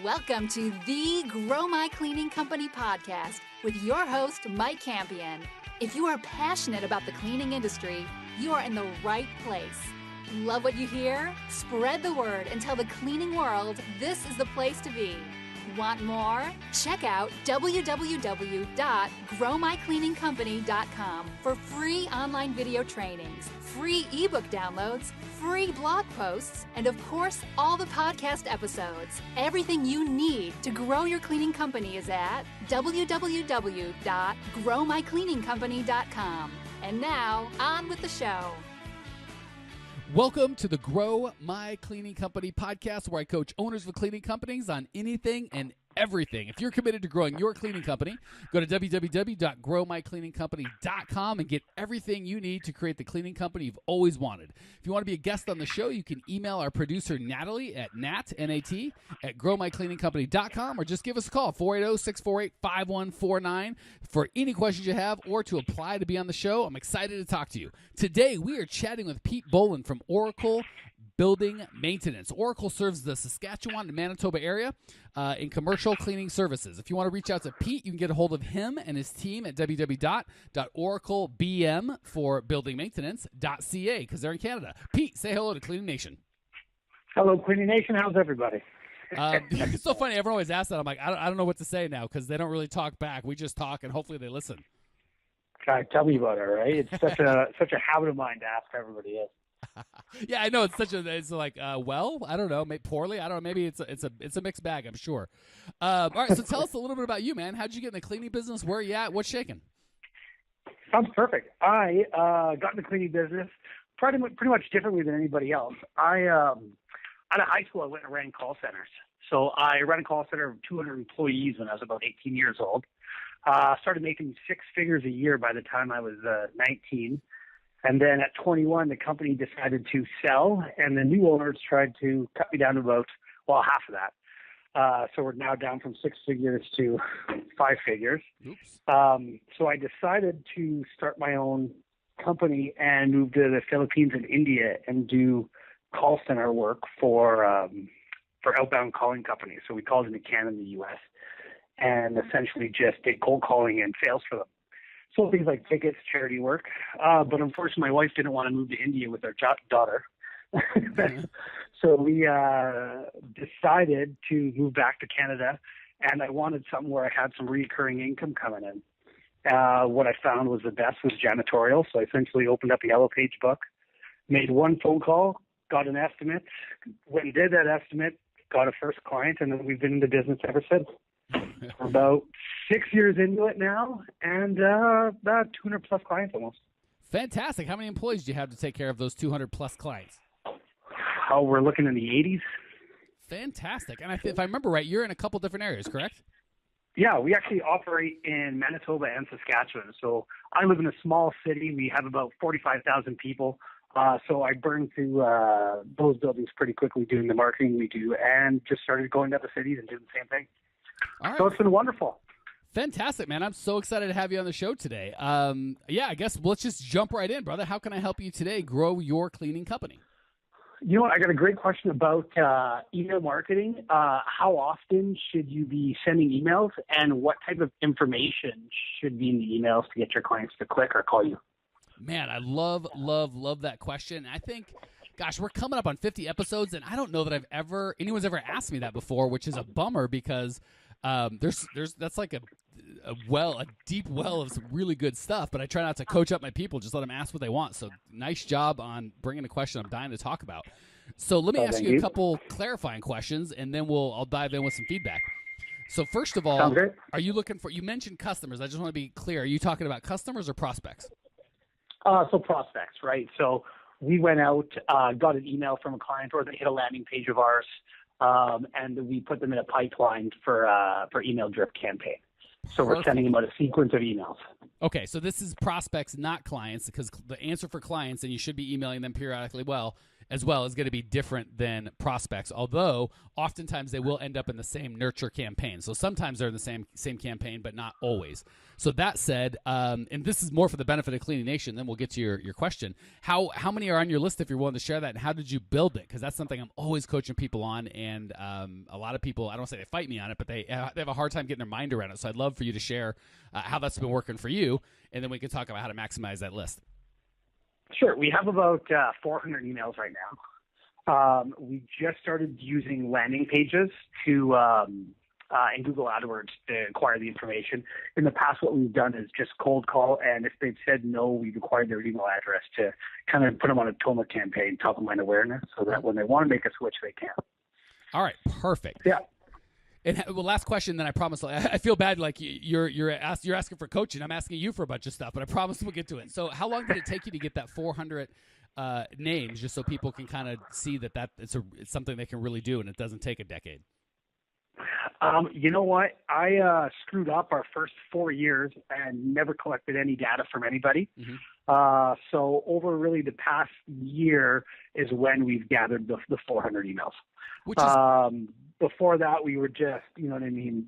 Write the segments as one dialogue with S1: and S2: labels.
S1: Welcome to the Grow My Cleaning Company podcast with your host, Mike Campion. If you are passionate about the cleaning industry, you are in the right place. Love what you hear? Spread the word and tell the cleaning world this is the place to be. Want more? Check out www.growmycleaningcompany.com for free online video trainings, free ebook downloads, free blog posts, and of course, all the podcast episodes. Everything you need to grow your cleaning company is at www.growmycleaningcompany.com. And now, on with the show.
S2: Welcome to the Grow My Cleaning Company podcast, where I coach owners of cleaning companies on anything and everything. If you're committed to growing your cleaning company, go to www.growmycleaningcompany.com and get everything you need to create the cleaning company you've always wanted. If you want to be a guest on the show, you can email our producer, Natalie, at N-A-T, at growmycleaningcompany.com, or just give us a call, 480-648-5149, for any questions you have or to apply to be on the show. I'm excited to talk to you. Today, we are chatting with Pete Boland from Oracle Building Maintenance. Oracle serves the Saskatchewan and Manitoba area in commercial cleaning services. If you want to reach out to Pete, you can get a hold of him and his team at www.oraclebm for buildingmaintenance.ca because they're in Canada. Pete, say hello to Cleaning Nation.
S3: Hello, Cleaning Nation. How's everybody?
S2: It's so funny. Everyone always asks that. I'm like, I don't know what to say now because they don't really talk back. We just talk, and hopefully they listen.
S3: God, tell me about it, right? It's such a habit of mine to ask everybody else.
S2: Yeah, I know it's like well, I don't know, maybe poorly, I don't know, maybe it's a mixed bag, I'm sure. All right, so tell us a little bit about you, man. How'd you get in the cleaning business? Where are you at? What's shaking?
S3: Sounds perfect. I got in the cleaning business pretty much differently than anybody else. Out of high school, I went and ran call centers. So I ran a call center of 200 employees when I was about 18 years old. Started making six figures a year by the time I was 19. And then at 21, the company decided to sell, and the new owners tried to cut me down to about, half of that. So we're now down from six figures to five figures.
S2: Oops.
S3: So I decided to start my own company and move to the Philippines and India and do call center work for outbound calling companies. So we called into Canada and the U.S. and essentially just did cold calling and sales for them. So things like tickets, charity work. But unfortunately, my wife didn't want to move to India with our daughter. So we decided to move back to Canada, and I wanted something where I had some recurring income coming in. What I found was the best was janitorial. So I essentially opened up a Yellow Page book, made one phone call, got an estimate, went and did that estimate, got a first client, and then we've been in the business ever since. We're about 6 years into it now, and about 200 plus clients almost.
S2: Fantastic. How many employees do you have to take care of those 200 plus clients?
S3: Oh, we're looking in the 80s.
S2: Fantastic. And if I remember right, you're in a couple different areas, correct?
S3: Yeah, we actually operate in Manitoba and Saskatchewan. So I live in a small city. We have about 45,000 people. So I burned through those buildings pretty quickly doing the marketing we do, and just started going to other cities and doing the same thing.
S2: All right.
S3: So it's been wonderful.
S2: Fantastic, man. I'm so excited to have you on the show today. I guess let's just jump right in, brother. How can I help you today grow your cleaning company?
S3: You know what? I got a great question about email marketing. How often should you be sending emails, and what type of information should be in the emails to get your clients to click or call you?
S2: Man, I love that question. I think, gosh, we're coming up on 50 episodes, and I don't know that anyone's ever asked me that before, which is a bummer because that's like a deep well of some really good stuff, but I try not to coach up my people, just let them ask what they want. So nice job on bringing a question I'm dying to talk about. So let me ask you a couple clarifying questions, and then I'll dive in with some feedback. So first of all, are you looking for, you mentioned customers. I just want to be clear. Are you talking about customers or prospects?
S3: So prospects, right? So we went out, got an email from a client, or they hit a landing page of ours, and we put them in a pipeline for email drip campaign. So we're sending them out a sequence of emails.
S2: Okay, so this is prospects, not clients, because the answer for clients, and you should be emailing them periodically, as well is going to be different than prospects, although oftentimes they will end up in the same nurture campaign. So sometimes they're in the same campaign, but not always. So that said, and this is more for the benefit of Cleaning Nation, then we'll get to your question. How many are on your list if you're willing to share that, and how did you build it? Because that's something I'm always coaching people on, and a lot of people, I don't want to say they fight me on it, but they have a hard time getting their mind around it. So I'd love for you to share how that's been working for you, and then we can talk about how to maximize that list.
S3: Sure. We have about 400 emails right now. We just started using landing pages to in Google AdWords to acquire the information. In the past, what we've done is just cold call, and if they've said no, we've acquired their email address to kind of put them on a TOMA campaign, top of mind awareness, so that when they want to make a switch, they can.
S2: All right, perfect.
S3: Yeah.
S2: And well, last question, then I promise. I feel bad, like you're asking for coaching. I'm asking you for a bunch of stuff, but I promise we'll get to it. So, how long did it take you to get that 400 names, just so people can kind of see that it's something they can really do, and it doesn't take a decade?
S3: You know what? I screwed up our first 4 years and never collected any data from anybody. Mm-hmm. So over really the past year is when we've gathered the 400 emails. Which is... Before that, we were just, you know what I mean,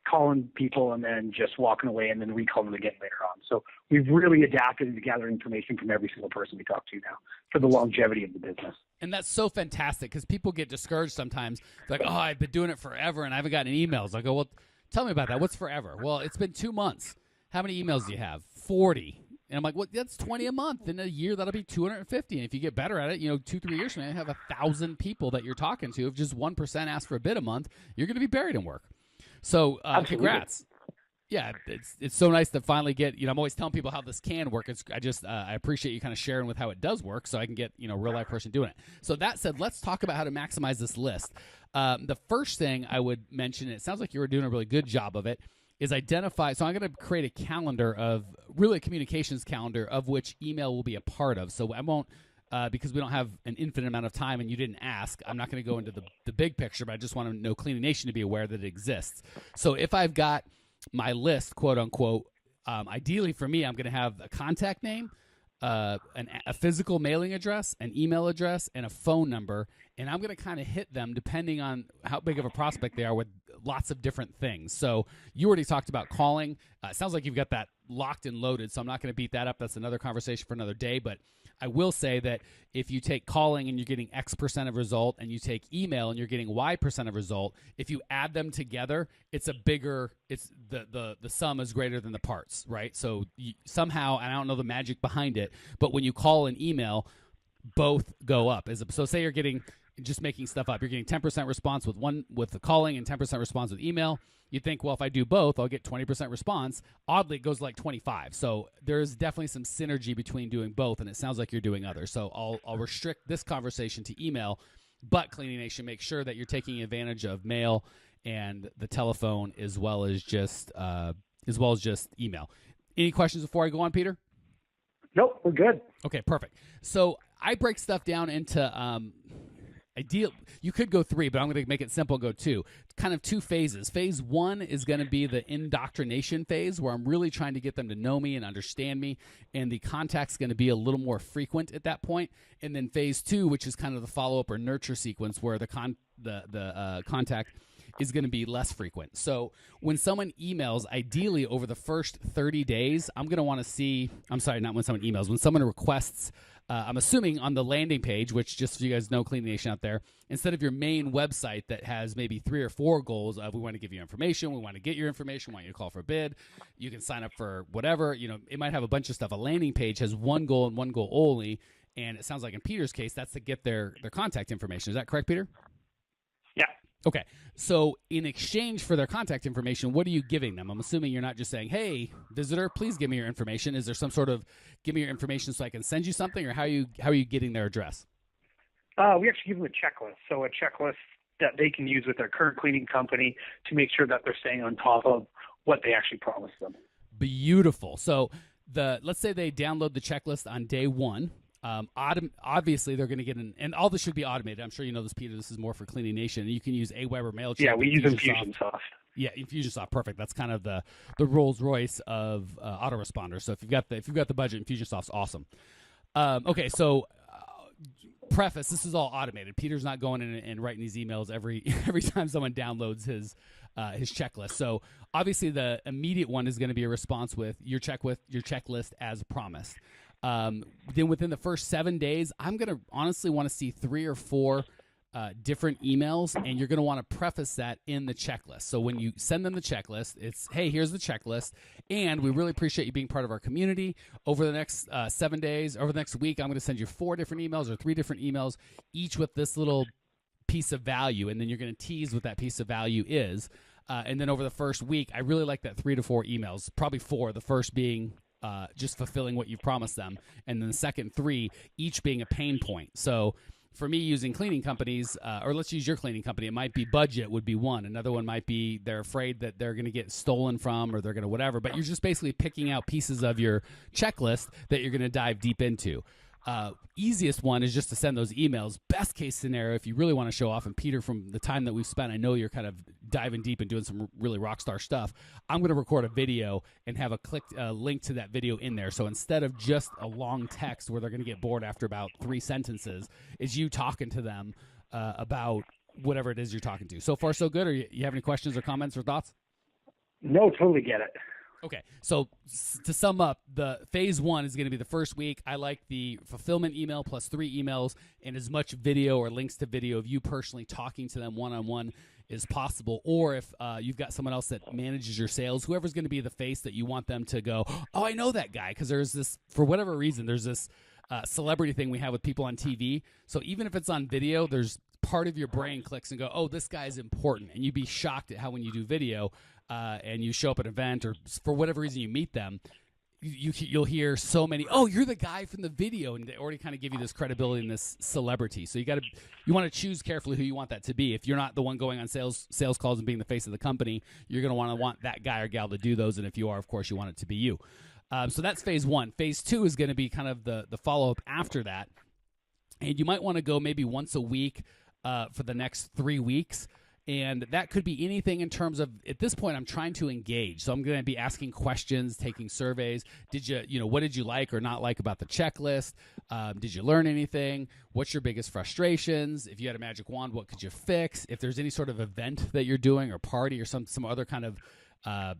S3: calling people and then just walking away and then recalling them again later on. So we've really adapted to gather information from every single person we talk to now for the longevity of the business.
S2: And that's so fantastic because people get discouraged sometimes. They're like, oh, I've been doing it forever and I haven't gotten emails. I go, well, tell me about that. What's forever? Well, it's been 2 months. How many emails do you have? 40. And I'm like, well, that's 20 a month. In a year, that'll be 250. And if you get better at it, 2-3 years from now, you have 1,000 people that you're talking to. If just 1% ask for a bid a month, you're going to be buried in work. So congrats. Yeah, it's so nice to finally get, I'm always telling people how this can work. I appreciate you kind of sharing with how it does work so I can get, a real life person doing it. So that said, let's talk about how to maximize this list. The first thing I would mention, and it sounds like you were doing a really good job of it, is identify. So I'm going to create a calendar a communications calendar of which email will be a part of. So I won't, because we don't have an infinite amount of time and you didn't ask, I'm not going to go into the big picture, but I just want to know Cleaning Nation to be aware that it exists. So if I've got my list, quote unquote, ideally for me, I'm going to have a contact name, a physical mailing address, an email address, and a phone number. And I'm going to kind of hit them depending on how big of a prospect they are with lots of different things. So you already talked about calling. It sounds like you've got that locked and loaded, so I'm not going to beat that up. That's another conversation for another day. But I will say that if you take calling and you're getting X% of result and you take email and you're getting Y% of result, if you add them together, it's the sum is greater than the parts, right? So somehow, and I don't know the magic behind it, but when you call and email, both go up. So say you're getting, just making stuff up, you're getting 10% response with the calling and 10% response with email. You think, well, if I do both, I'll get 20% response. Oddly, it goes like 25. So there's definitely some synergy between doing both, and it sounds like you're doing others. So I'll restrict this conversation to email, but Cleaning Nation, make sure that you're taking advantage of mail and the telephone as well as just email. Any questions before I go on, Peter?
S3: Nope, we're good.
S2: Okay, perfect. So I break stuff down into ideal. You could go 3, but I'm going to make it simple and go 2. Kind of 2 phases. Phase 1 is going to be the indoctrination phase where I'm really trying to get them to know me and understand me, and the contact's going to be a little more frequent at that point. And then phase 2, which is kind of the follow-up or nurture sequence where the contact is going to be less frequent. So when someone emails, ideally over the first 30 days, I'm going to want to see, I'm sorry, not when someone emails, when someone requests, I'm assuming on the landing page, which just so you guys know, Cleaning Nation out there, instead of your main website that has maybe 3 or 4 goals of we want to give you information, we want to get your information, we want you to call for a bid, you can sign up for whatever, it might have a bunch of stuff. A landing page has 1 goal and 1 goal only, and it sounds like in Peter's case, that's to get their contact information. Is that correct, Peter?
S3: Yeah.
S2: Okay, so in exchange for their contact information, what are you giving them? I'm assuming you're not just saying, hey, visitor, please give me your information. Is there some sort of give me your information so I can send you something, or how are you getting their address?
S3: We actually give them a checklist. So a checklist that they can use with their current cleaning company to make sure that they're staying on top of what they actually promised them. Beautiful.
S2: So let's say they download the checklist on day 1. Obviously, they're going to get and all this should be automated. I'm sure you know this, Peter. This is more for Cleaning Nation. You can use Aweber, MailChimp.
S3: Yeah, we use Infusionsoft.
S2: Yeah, Infusionsoft, perfect. That's kind of the Rolls Royce of autoresponders. So if you've got the budget, Infusionsoft's awesome. Okay, so preface, this is all automated. Peter's not going in and writing these emails every time someone downloads his checklist. So obviously the immediate one is going to be a response with your checklist as promised. Then within the first 7 days, I'm going to honestly want to see 3 or 4 different emails, and you're going to want to preface that in the checklist. So when you send them the checklist, it's, hey, here's the checklist, and we really appreciate you being part of our community. Over the next 7 days, over the next week, I'm going to send you 4 different emails or 3 different emails, each with this little piece of value, and then you're going to tease what that piece of value is. And then over the first week, I really like that 3 to 4 emails, probably 4, the first being just fulfilling what you've promised them, and then the second 3, each being a pain point. So for me, using cleaning companies, or let's use your cleaning company, it might be budget would be one. Another one might be they're afraid that they're going to get stolen from, or they're going to whatever. But you're just basically picking out pieces of your checklist that you're going to dive deep into. Easiest one is just to send those emails. Best case scenario, if you really want to show off, and Peter, from the time that we've spent, I know you're kind of diving deep and doing some really rock star stuff. I'm going to record a video and have a link to that video in there. So instead of just a long text where they're going to get bored after about 3 sentences, is you talking to them about whatever it is you're talking to. So far, so good. Or you have any questions or comments or thoughts?
S3: No, totally get it.
S2: Okay, so to sum up, the phase 1 is going to be the first week. I like the fulfillment email plus 3 emails and as much video or links to video of you personally talking to them one-on-one as possible. Or if you've got someone else that manages your sales, whoever's going to be the face that you want them to go, oh, I know that guy, because there's this, for whatever reason, there's this celebrity thing we have with people on TV. So even if it's on video, there's part of your brain clicks and go, oh, this guy is important. And you'd be shocked at how when you do video, and you show up at an event, or for whatever reason you meet them, you'll hear so many, oh, you're the guy from the video, and they already kind of give you this credibility and this celebrity. So you want to choose carefully who you want that to be. If you're not the one going on sales calls and being the face of the company, you're going to want that guy or gal to do those, and if you are, of course, you want it to be you. So that's phase 1. Phase 2 is going to be kind of the follow-up after that, and you might want to go maybe once a week for the next 3 weeks. And that could be anything in terms of, at this point, I'm trying to engage. So I'm going to be asking questions, taking surveys. What did you like or not like about the checklist? Did you learn anything? What's your biggest frustrations? If you had a magic wand, what could you fix? If there's any sort of event that you're doing or party or some other kind of,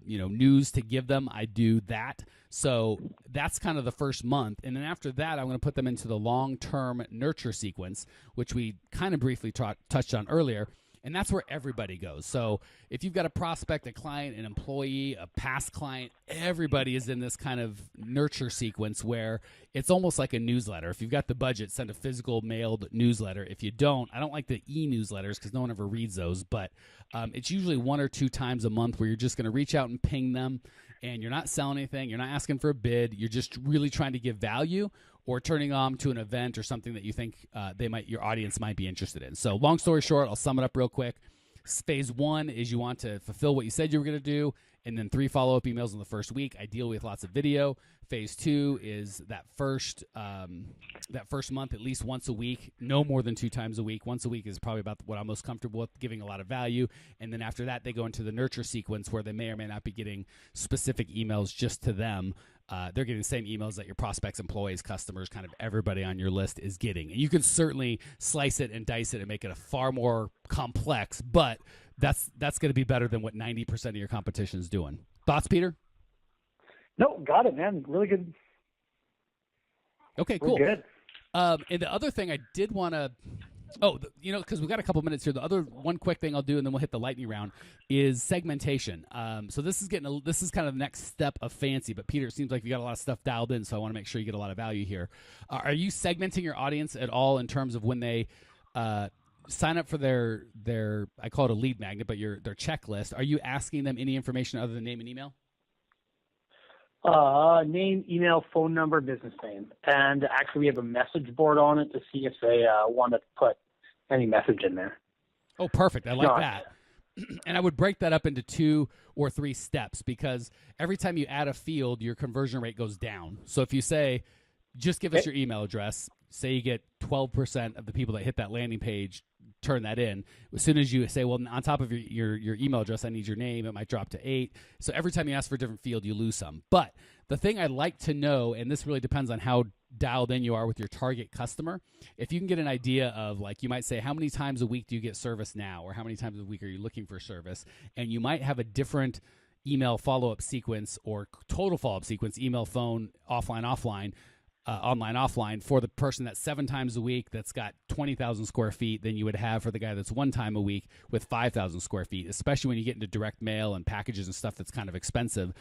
S2: news to give them, I do that. So that's kind of the first month. And then after that, I'm going to put them into the long-term nurture sequence, which we kind of briefly touched on earlier. And that's where everybody goes. So if you've got a prospect, a client, an employee, a past client, everybody is in this kind of nurture sequence where it's almost like a newsletter. If you've got the budget, send a physical mailed newsletter. If you don't, I don't like the e-newsletters because no one ever reads those. But it's usually 1 or 2 times a month where you're just going to reach out and ping them. And you're not selling anything. You're not asking for a bid. You're just really trying to give value, or turning them to an event or something that you think your audience might be interested in. So long story short, I'll sum it up real quick. Phase 1 is you want to fulfill what you said you were going to do, and then 3 follow-up emails in the first week, ideally with lots of video. Phase 2 is that first month, at least once a week, no more than 2 times a week. Once a week is probably about what I'm most comfortable with, giving a lot of value. And then after that, they go into the nurture sequence where they may or may not be getting specific emails just to them. They're getting the same emails that your prospects, employees, customers, kind of everybody on your list is getting. And you can certainly slice it and dice it and make it a far more complex, but that's going to be better than what 90% of your competition is doing. Thoughts, Peter?
S3: No, got it, man. Really good.
S2: Okay, cool.
S3: We're good.
S2: And the other thing I did want to, because we've got a couple minutes here. The other one quick thing I'll do, and then we'll hit the lightning round, is segmentation. So this is kind of the next step of fancy. But Peter, it seems like you got a lot of stuff dialed in, so I want to make sure you get a lot of value here. Are you segmenting your audience at all in terms of when they sign up for their I call it a lead magnet, but their checklist? Are you asking them any information other than name and email?
S3: Name, email, phone number, business name. And actually we have a message board on it to see if they want to put any message in there.
S2: Oh, perfect. I like that. And I would break that up into 2 or 3 steps, because every time you add a field, your conversion rate goes down. So if you say, just give us your email address, say you get 12% of the people that hit that landing page turn that in. As soon as you say, well, on top of your email address, I need your name, it might drop to 8. So every time you ask for a different field, you lose some. But the thing I'd like to know, and this really depends on how dialed in you are with your target customer, if you can get an idea of, like, you might say, how many times a week do you get service now, or how many times a week are you looking for service, and you might have a different email follow-up sequence or total follow-up sequence, email, phone, offline, online, offline, for the person that's 7 times a week that's got 20,000 square feet than you would have for the guy that's 1 time a week with 5,000 square feet, especially when you get into direct mail and packages and stuff that's kind of expensive.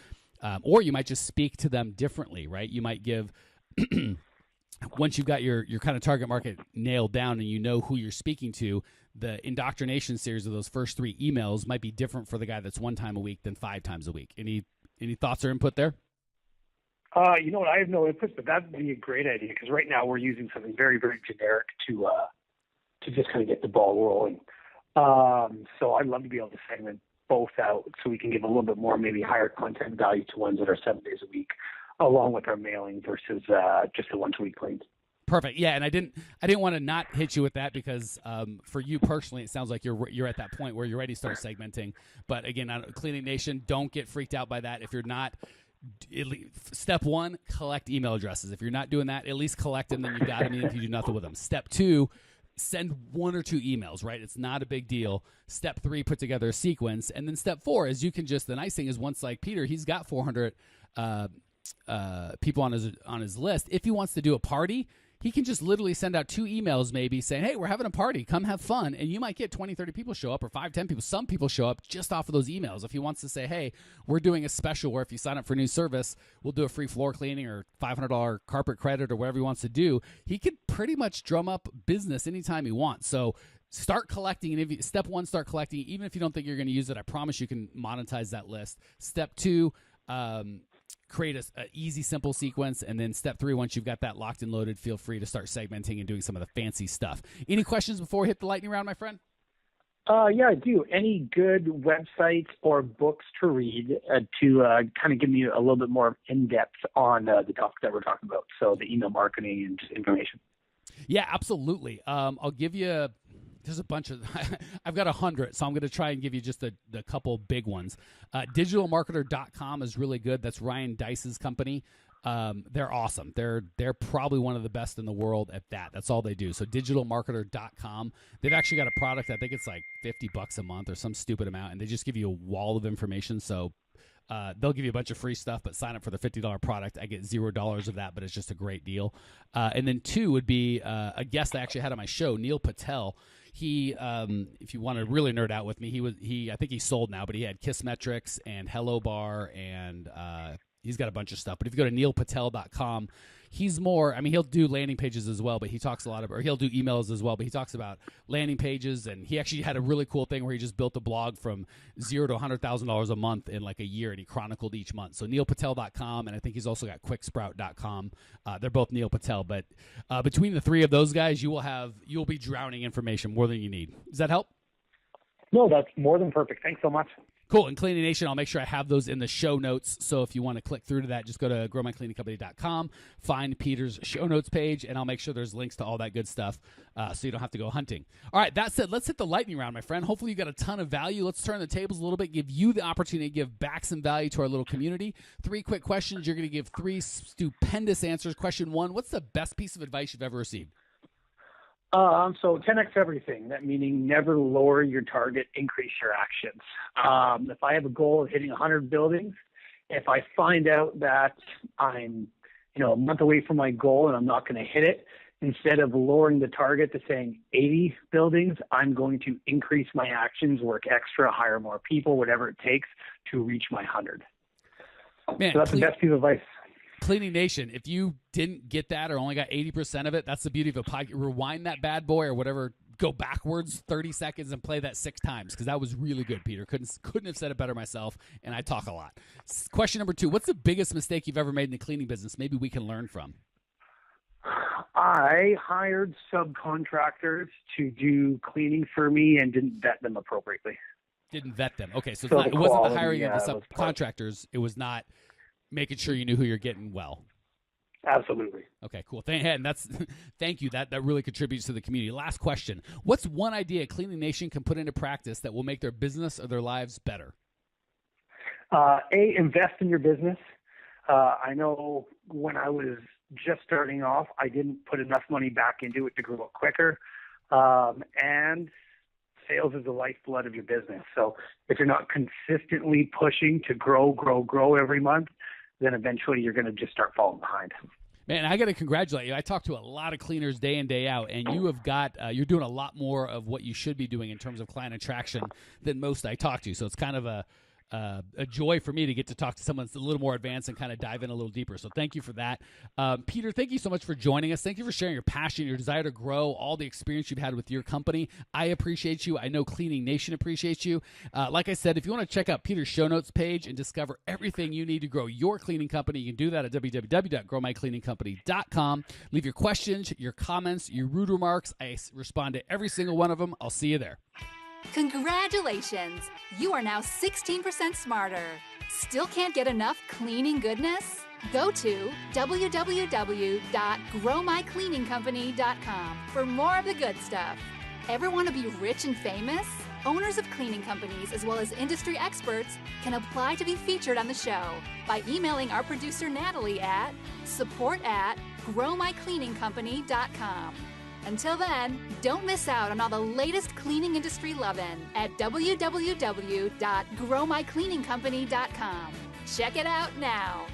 S2: Or you might just speak to them differently, right? You might give, once you've got your kind of target market nailed down and you know who you're speaking to, the indoctrination series of those first 3 emails might be different for the guy that's 1 time a week than 5 times a week. Any thoughts or input there?
S3: You know what? I have no input, but that'd be a great idea, because right now we're using something very, very generic to just kind of get the ball rolling. So I'd love to be able to segment both out so we can give a little bit more, maybe higher content value to ones that are 7 days a week, along with our mailing versus just the once a week claims.
S2: Perfect. Yeah, and I didn't want to not hit you with that, because for you personally, it sounds like you're at that point where you're ready to start segmenting. But again, on Cleaning Nation, don't get freaked out by that. If you're not, step 1, collect email addresses. If you're not doing that, at least collect them. Then you've got them, even if you do nothing with them. Step 2, send 1 or 2 people, right? It's not a big deal. Step 3, put together a sequence. And then step 4 is you can just, the nice thing is, once, like Peter, he's got 400 people on his list. If he wants to do a party, he can just literally send out 2 emails maybe saying, hey, we're having a party, come have fun. And you might get 20, 30 people show up, or 5, 10 people. Some people show up just off of those emails. If he wants to say, hey, we're doing a special where if you sign up for a new service, we'll do a free floor cleaning or $500 carpet credit or whatever he wants to do, he could pretty much drum up business anytime he wants. So start collecting. And step 1, start collecting. Even if you don't think you're going to use it, I promise you can monetize that list. Step 2, create a easy, simple sequence. And then step 3, once you've got that locked and loaded, feel free to start segmenting and doing some of the fancy stuff. Any questions before we hit the lightning round, my friend?
S3: Yeah, I do. Any good websites or books to read to kind of give me a little bit more in-depth on the topic that we're talking about, so the email marketing and just information?
S2: Yeah, absolutely. I'll give you there's a bunch of I've got 100, so I'm going to try and give you just a couple big ones. Digitalmarketer.com is really good. That's Ryan Dice's company. They're awesome. They're probably one of the best in the world at that. That's all they do. So digitalmarketer.com. They've actually got a product, I think it's like $50 a month or some stupid amount, and they just give you a wall of information. So they'll give you a bunch of free stuff, but sign up for the $50 product. I get $0 of that, but it's just a great deal. And then 2 would be a guest I actually had on my show, Neil Patel. He, if you want to really nerd out with me, I think he's sold now, but he had Kissmetrics and Hello Bar, and he's got a bunch of stuff. But if you go to neilpatel.com, he's more, I mean, he'll do landing pages as well, but he talks a lot about, or he'll do emails as well, but he talks about landing pages. And he actually had a really cool thing where he just built a blog from $0 to $100,000 a month in like a year, and he chronicled each month. So neilpatel.com, and I think he's also got quicksprout.com. They're both Neil Patel, but between the 3 of those guys, you'll be drowning information more than you need. Does that help?
S3: No, that's more than perfect. Thanks so much.
S2: Cool. And Cleaning Nation, I'll make sure I have those in the show notes. So if you want to click through to that, just go to growmycleaningcompany.com, find Peter's show notes page, and I'll make sure there's links to all that good stuff so you don't have to go hunting. All right, that said, let's hit the lightning round, my friend. Hopefully you got a ton of value. Let's turn the tables a little bit, give you the opportunity to give back some value to our little community. 3 quick questions. You're going to give 3 stupendous answers. Question 1, what's the best piece of advice you've ever received?
S3: So 10x everything, that meaning never lower your target, increase your actions. If I have a goal of hitting 100 buildings, if I find out that I'm, a month away from my goal and I'm not going to hit it, instead of lowering the target to saying 80 buildings, I'm going to increase my actions, work extra, hire more people, whatever it takes to reach my 100.
S2: Man,
S3: so that's the best piece of advice.
S2: Cleaning Nation, if you didn't get that or only got 80% of it, that's the beauty of a podcast. Rewind that bad boy or whatever, go backwards 30 seconds and play that 6 times, because that was really good, Peter. Couldn't have said it better myself, and I talk a lot. Question number 2, what's the biggest mistake you've ever made in the cleaning business? Maybe we can learn from.
S3: I hired subcontractors to do cleaning for me and didn't vet them appropriately.
S2: Didn't vet them. Okay, so it wasn't the hiring of the subcontractors. It was not making sure you knew who you're getting well.
S3: Absolutely.
S2: Okay, cool. And thank you. That really contributes to the community. Last question. What's one idea Cleaning Nation can put into practice that will make their business or their lives better?
S3: Invest in your business. I know when I was just starting off. I didn't put enough money back into it to grow it quicker. And sales is the lifeblood of your business. So if you're not consistently pushing to grow every month, then eventually you're going to just start falling behind.
S2: Man, I got to congratulate you. I talk to a lot of cleaners day in, day out, and you have got you're doing a lot more of what you should be doing in terms of client attraction than most I talk to. So it's kind of a joy for me to get to talk to someone that's a little more advanced and kind of dive in a little deeper. So thank you for that. Peter, thank you so much for joining us. Thank you for sharing your passion, your desire to grow, all the experience you've had with your company. I appreciate you. I know Cleaning Nation appreciates you. Like I said, if you want to check out Peter's show notes page and discover everything you need to grow your cleaning company, you can do that at www.growmycleaningcompany.com. Leave your questions, your comments, your rude remarks. I respond to every single one of them. I'll see you there.
S1: Congratulations! You are now 16% smarter. Still can't get enough cleaning goodness? Go to www.growmycleaningcompany.com for more of the good stuff. Ever want to be rich and famous? Owners of cleaning companies as well as industry experts can apply to be featured on the show by emailing our producer Natalie at support@growmycleaningcompany.com. Until then, don't miss out on all the latest cleaning industry lovin' at www.growmycleaningcompany.com. Check it out now.